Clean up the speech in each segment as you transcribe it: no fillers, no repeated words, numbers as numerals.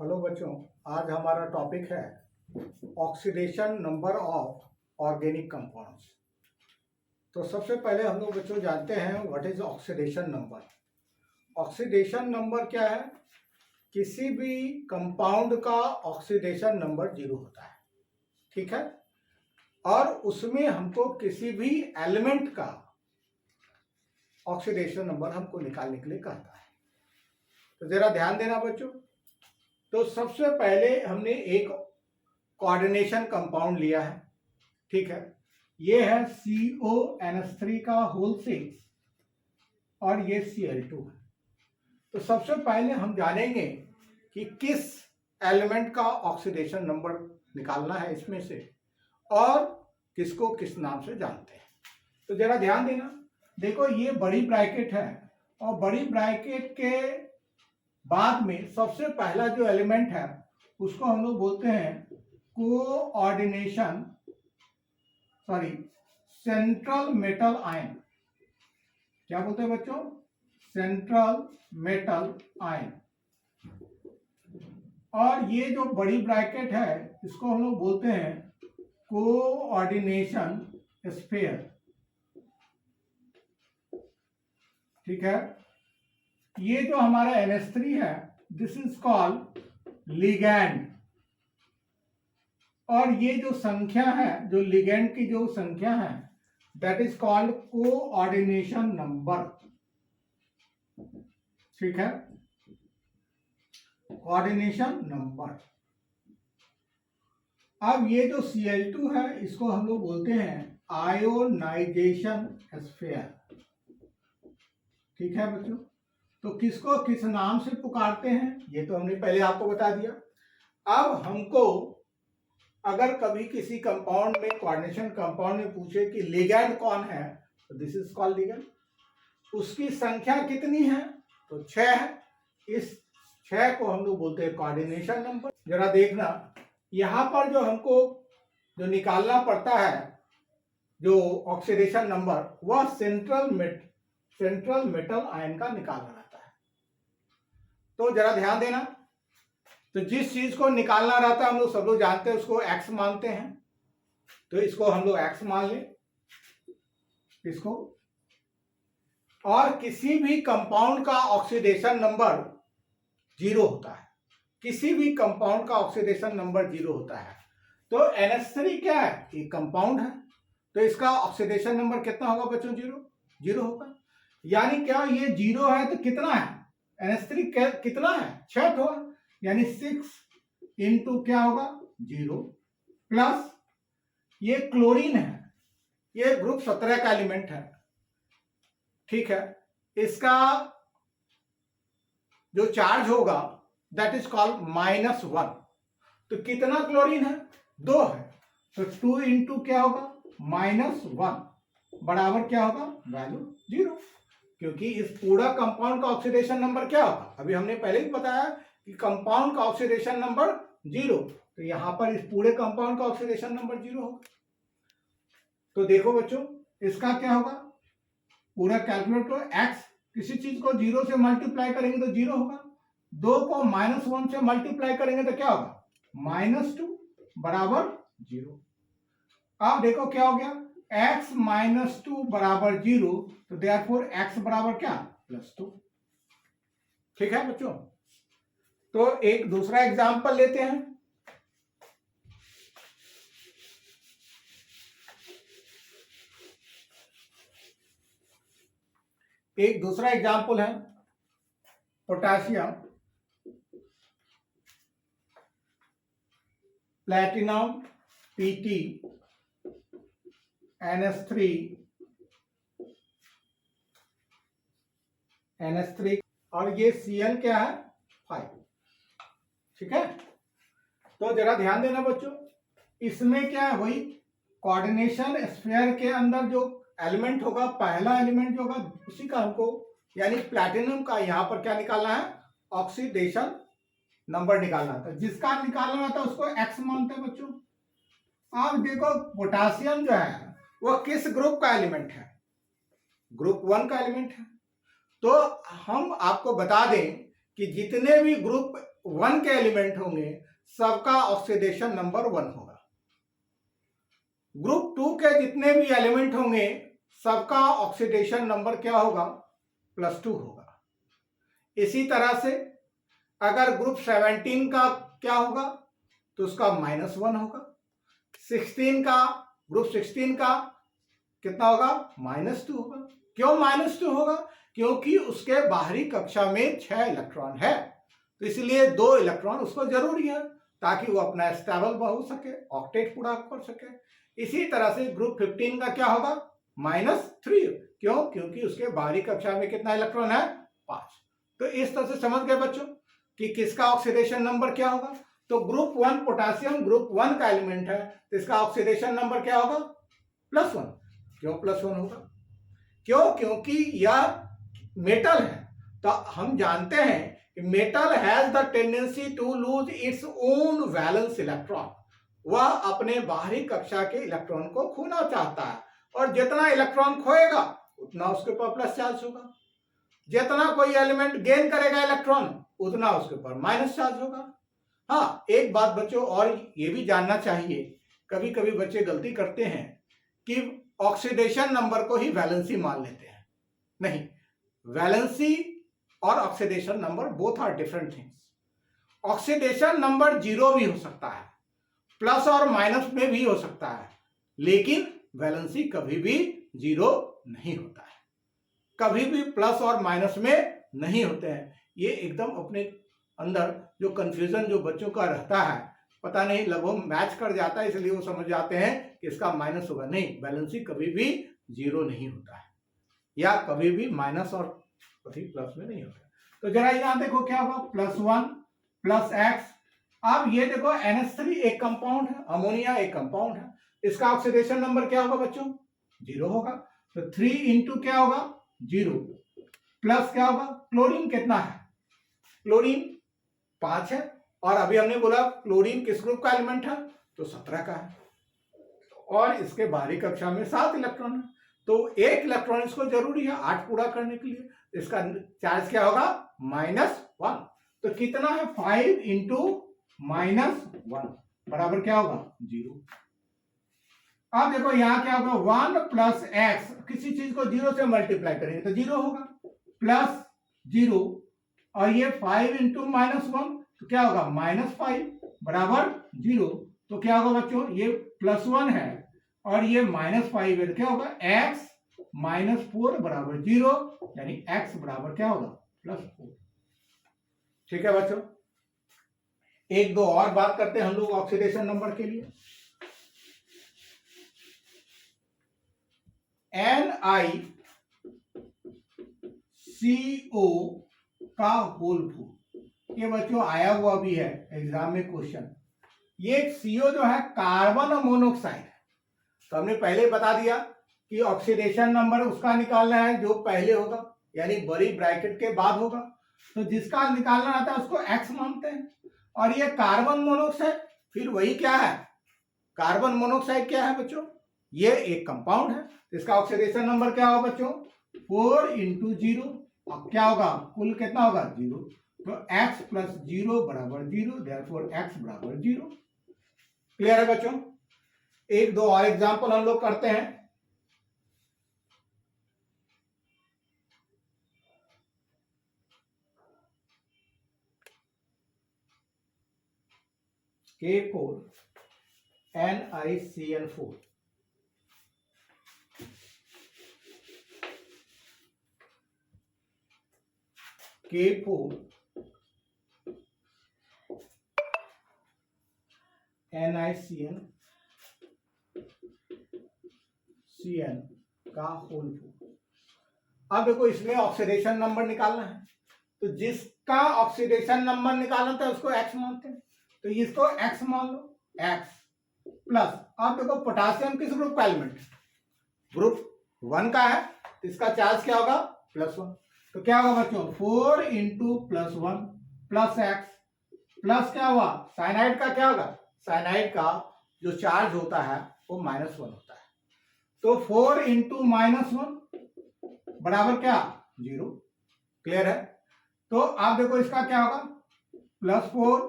Hello बच्चों, आज हमारा टॉपिक है oxidation number of organic compounds. तो सबसे पहले हम लोग बच्चों जानते हैं what is oxidation number. Oxidation number क्या है? किसी भी कंपाउंड का ऑक्सीडेशन नंबर 0 होता है, ठीक है। और उसमें हमको किसी भी एलिमेंट का ऑक्सीडेशन नंबर हमको निकालने के लिए कहता है। तो जरा ध्यान देना बच्चों। तो सबसे पहले हमने एक कोऑर्डिनेशन कंपाउंड लिया है, ठीक है। ये है CONH3 का होल 6 और ये Cl2 है। तो सबसे पहले हम जानेंगे कि किस एलिमेंट का ऑक्सीडेशन नंबर निकालना है इसमें से और किसको किस नाम से जानते हैं। तो जरा ध्यान देना, देखो ये बड़ी ब्रैकेट है और बड़ी ब्रैकेट के बाद में सबसे पहला जो एलिमेंट है उसको हम लोग बोलते हैं सेंट्रल मेटल आयन। क्या बोलते हैं बच्चों? Central metal ion. और ये जो बड़ी ब्रैकेट है इसको हम लोग बोलते हैं कोऑर्डिनेशन स्फीयर, ठीक है। ये जो हमारा NH3 है दिस इज कॉल्ड लिगैंड। और ये जो संख्या है, जो लिगैंड की जो संख्या है that is called coordination number, ठीक है, कोऑर्डिनेशन नंबर। अब ये जो Cl2 है इसको हम लोग बोलते हैं आयोनाइजेशन स्फीयर, ठीक है बच्चों। तो किसको किस नाम से पुकारते हैं ये तो हमने पहले आपको बता दिया। अब हमको अगर कभी किसी कंपाउंड में, कोऑर्डिनेशन कंपाउंड में पूछे कि लिगैंड कौन है तो दिस इज कॉल्ड लिगैंड। उसकी संख्या कितनी है तो 6 है। इस 6 को हम लोग बोलते हैं कोऑर्डिनेशन नंबर। जरा देखना, यहां पर जो हमको जो निकालना पड़ता है जो ऑक्सीडेशन नंबर, वह सेंट्रल मेटल आयन का निकालना रहता है। तो जरा ध्यान देना, तो जिस चीज को निकालना रहता है हम लोग सब लोग जानते हैं उसको X मानते हैं। तो इसको हम लोग X मान लें इसको। और किसी भी कंपाउंड का ऑक्सीडेशन नंबर 0 होता है। किसी भी कंपाउंड का ऑक्सीडेशन नंबर 0 होता है। तो NH3 क्या है? एक कंपाउंड है, तो इसका ऑक्सीडेशन नंबर कितना होगा बच्चों? 0 होगा। यानी क्या ये 0 है तो कितना है? NH3 कितना है? 6 तो है, यानी 6 इंटू क्या होगा? 0 प्लस ये क्लोरीन है, ये ग्रुप 17 का एलिमेंट है, ठीक है। इसका जो चार्ज होगा दैट इज कॉल्ड -1। तो कितना क्लोरीन है? 2 है, तो 2 इंटू क्या होगा? -1 बराबर क्या होगा? वैल्यू 0। क्योंकि इस पूरा कंपाउंड का ऑक्सीडेशन नंबर क्या होगा? अभी हमने पहले ही बताया कि कंपाउंड का ऑक्सीडेशन नंबर 0, तो यहां पर इस पूरे कंपाउंड का ऑक्सीडेशन नंबर 0 होगा। तो देखो बच्चों, इसका क्या होगा? पूरा कैलकुलेट करो। X किसी चीज को 0 से मल्टीप्लाई करेंगे तो 0 होगा, 2 को -1 से मल्टीप्लाई करेंगे तो क्या होगा? -2 बराबर 0। अब देखो क्या हो गया? X -2 बराबर 0, तो देयरफॉर X बराबर क्या? +2, ठीक है बच्चों। तो एक दूसरा एग्जांपल लेते हैं। एक दूसरा एग्जांपल है पोटेशियम, प्लेटिनम, Pt, NH3 और ये Cl क्या है? 5, ठीक है। तो जरा ध्यान देना बच्चों, इसमें क्या है? वही कोऑर्डिनेशन स्फीयर के अंदर जो एलिमेंट होगा, पहला एलिमेंट जो होगा उसी का हमको, यानी प्लैटिनम का यहां पर क्या निकालना है? ऑक्सीडेशन नंबर निकालना था। जिसका निकालना था उसको X मानते हैं बच्चों। अब देखो पोटासियम जो है वह किस ग्रुप का एलिमेंट है? ग्रुप 1 का एलिमेंट है। तो हम आपको बता दें कि जितने भी ग्रुप वन के एलिमेंट होंगे सबका ऑक्सीडेशन नंबर 1 होगा। ग्रुप 2 के जितने भी एलिमेंट होंगे सबका ऑक्सीडेशन नंबर क्या होगा? +2 होगा। इसी तरह से अगर ग्रुप 17 का क्या होगा तो उसका -1 होगा। 16 का, ग्रुप 16 का कितना होगा? -2 होगा। क्यों -2 होगा? क्योंकि उसके बाहरी कक्षा में 6 इलेक्ट्रॉन है, तो इसलिए 2 इलेक्ट्रॉन उसको जरूरी है ताकि वो अपना स्टेबल हो सके, ऑक्टेट पूरा कर सके। इसी तरह से ग्रुप 15 का क्या होगा? -3। क्यों? क्योंकि उसके बाहरी कक्षा में कितना इलेक्ट्रॉन है? 5। तो इस तरह से समझ गए बच्चों कि किसका ऑक्सीडेशन नंबर क्या होगा। तो ग्रुप 1 पोटेशियम ग्रुप 1 का एलिमेंट है, तो इसका ऑक्सीडेशन नंबर क्या होगा? +1। क्यों +1 होगा? क्यों? क्योंकि यह मेटल है। तो हम जानते हैं कि metal has the tendency to lose its own valence electron. वह अपने बाहरी कक्षा के इलेक्ट्रॉन को खोना चाहता है, और जितना इलेक्ट्रॉन खोएगा उतना उसके ऊपर प्लस चार्ज होगा। जितना कोई एलिमेंट गेन करेगा इलेक्ट्रॉन उतना उसके ऊपर माइनस चार्ज होगा। हाँ, एक बात बच्चों और ये भी जानना चाहिए, कभी कभी बच्चे गलती करते हैं कि ऑक्सीडेशन नंबर को ही वैलेंसी मान लेते हैं। नहीं, वैलेंसी और oxidation number both are different things. Oxidation number 0 भी हो सकता है, प्लस और माइनस में भी हो सकता है, लेकिन वैलेंसी कभी भी 0 नहीं होता है, कभी भी प्लस और माइनस में नहीं होते हैं। ये एकदम अपने अंदर जो कंफ्यूजन जो बच्चों का रहता है, पता नहीं लगभग मैच कर जाता है, इसलिए वो समझ जाते हैं कि इसका माइनस होगा। नहीं, वैलेंसी कभी भी 0 नहीं होता है, या कभी भी माइनस और कभी प्लस में नहीं होता। तो जरा यहां देखो क्या होगा? +1 + X। अब ये देखो NH3 एक कंपाउंड है, अमोनिया एक कंपाउंड है, इसका ऑक्सीडेशन नंबर क्या होगा बच्चों? 0 होगा। तो 3 इंटू क्या होगा? 0 प्लस क्या होगा? क्लोरीन कितना है? क्लोरीन 5 है, और अभी हमने बोला क्लोरीन किस ग्रुप का एलिमेंट है? तो 17 का है, और इसके बाहरी कक्षा में 7 इलेक्ट्रॉन है, तो 1 इलेक्ट्रॉन इसको जरूरी है 8 पूरा करने के लिए। इसका चार्ज क्या होगा? -1। तो कितना है? 5 इंटू -1 बराबर क्या होगा? 0। अब देखो यहां क्या होगा? 1 + X, किसी चीज को 0 से मल्टीप्लाई करेंगे तो 0 होगा, +0, और ये 5 इंटू -1 तो क्या होगा? -5 बराबर 0। तो क्या होगा बच्चों? ये +1 है और ये -5 है, तो क्या होगा? X -4 बराबर 0, यानी X बराबर क्या होगा? +4। ठीक है बच्चों, एक दो और बात करते हैं हम लोग ऑक्सीडेशन नंबर के लिए। NiCO का होल फूल, ये बच्चों आया हुआ भी है एग्जाम में क्वेश्चन। ये CO जो है कार्बन मोनोऑक्साइड, तो हमने पहले बता दिया कि ऑक्सीडेशन नंबर उसका निकालना है जो पहले होगा, यानी बड़ी ब्रैकेट के बाद होगा, तो जिसका निकालना आता है उसको X मानते हैं। और ये कार्बन मोनोऑक्साइड, फिर वही क्या है? कार्बन मोनोऑक्साइड क्या है बच्चों? ये एक कंपाउंड है, इसका ऑक्सीडेशन नंबर क्या होगा बच्चों? 4 इंटू 0, और क्या होगा? कुल कितना होगा? 0। तो X + 0 बराबर 0, देयरफॉर X बराबर 0। क्लियर है बच्चों? एक दो और एग्जांपल हम लोग करते हैं। K4 NiCN4, K4 NiCN का होल फूल। अब देखो इसमें ऑक्सीडेशन नंबर निकालना है, तो जिसका ऑक्सीडेशन नंबर निकालना था उसको X मानते हैं, तो इसको X मान लो, X प्लस। अब देखो पोटासियम किस ग्रुप का एलिमेंट? ग्रुप 1 का है, तो इसका चार्ज क्या होगा? +1। तो क्या होगा बच्चों? 4 इंटू +1 प्लस X प्लस क्या हुआ? साइनाइड का क्या होगा? साइनाइड का जो चार्ज होता है वो -1 होता है, तो 4 इंटू -1 बराबर क्या? 0। क्लियर है? तो आप देखो इसका क्या होगा? +4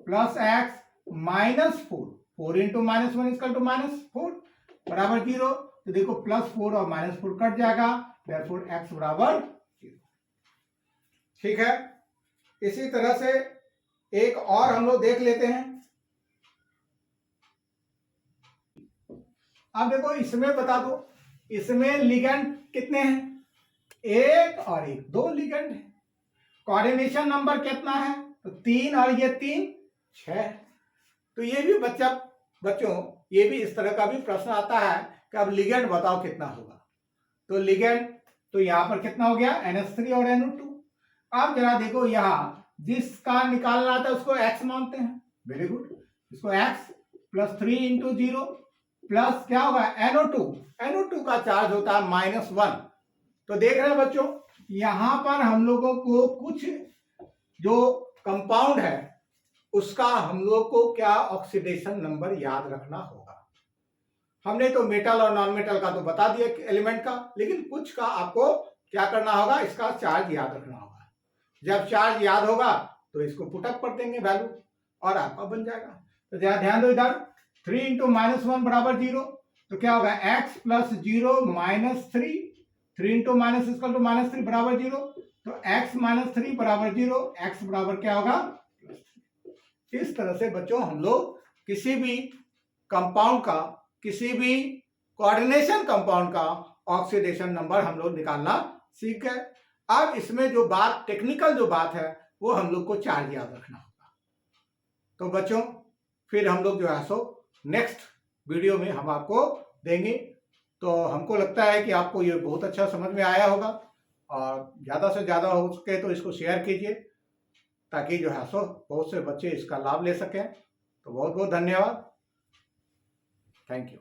plus X -4, 4 into -1 equal to -4 बराबर 0। तो देखो +4 और -4 कट जाएगा, therefore x बराबर 0। ठीक है, इसी तरह से एक और हम लोग देख लेते हैं। अब देखो इसमें बता दो, इसमें लिगेंड कितने हैं? एक और एक, दो लिगेंड है। कोऑर्डिनेशन नंबर कितना है? तो 3 और ये 3 6। तो ये भी बच्चों ये भी इस तरह का भी प्रश्न आता है कि अब लिगेंड बताओ कितना होगा। तो लिगेंड तो यहां पर कितना हो गया? NH3 और NO2। अब जरा देखो यहां जिसका निकालना था उसको x मानते हैं, वेरी गुड। इसको x +3 इंटू 0 प्लस क्या होगा? NO2 का चार्ज होता है -1। तो देख रहे हैं बच्चों, यहां पर हम लोगों को कुछ जो कंपाउंड है उसका हम लोग को क्या ऑक्सीडेशन नंबर याद रखना होगा। हमने तो मेटल और नॉन मेटल का तो बता दिया एलिमेंट का, लेकिन कुछ का आपको क्या करना होगा? इसका चार्ज याद रखना होगा। जब चार्ज याद होगा तो इसको पुटअप कर देंगे वैल्यू और आपका बन जाएगा। तो जरा ध्यान दो इधर, 3 इंटू -1 बराबर 0। तो क्या होगा? x + 0 -3, 3 into minus equal to -3 बराबर 0। तो x - 3 बराबर 0, x बराबर क्या होगा? इस तरह से बच्चों हम लोग किसी भी कंपाउंड का, किसी भी कोऑर्डिनेशन कंपाउंड का ऑक्सीडेशन नंबर हम लोग निकालना सीख गए। अब इसमें जो बात, टेक्निकल जो बात है, वो हम लोग को चार्ज याद रखना होगा। तो बच्चों फिर हम लोग जो है सो नेक्स्ट वीडियो में हम आपको देंगे। तो हमको लगता है कि आपको ये बहुत अच्छा समझ में आया होगा, और ज़्यादा से ज़्यादा हो सके तो इसको शेयर कीजिए ताकि जो है सो बहुत से बच्चे इसका लाभ ले सकें। तो बहुत बहुत धन्यवाद, थैंक यू।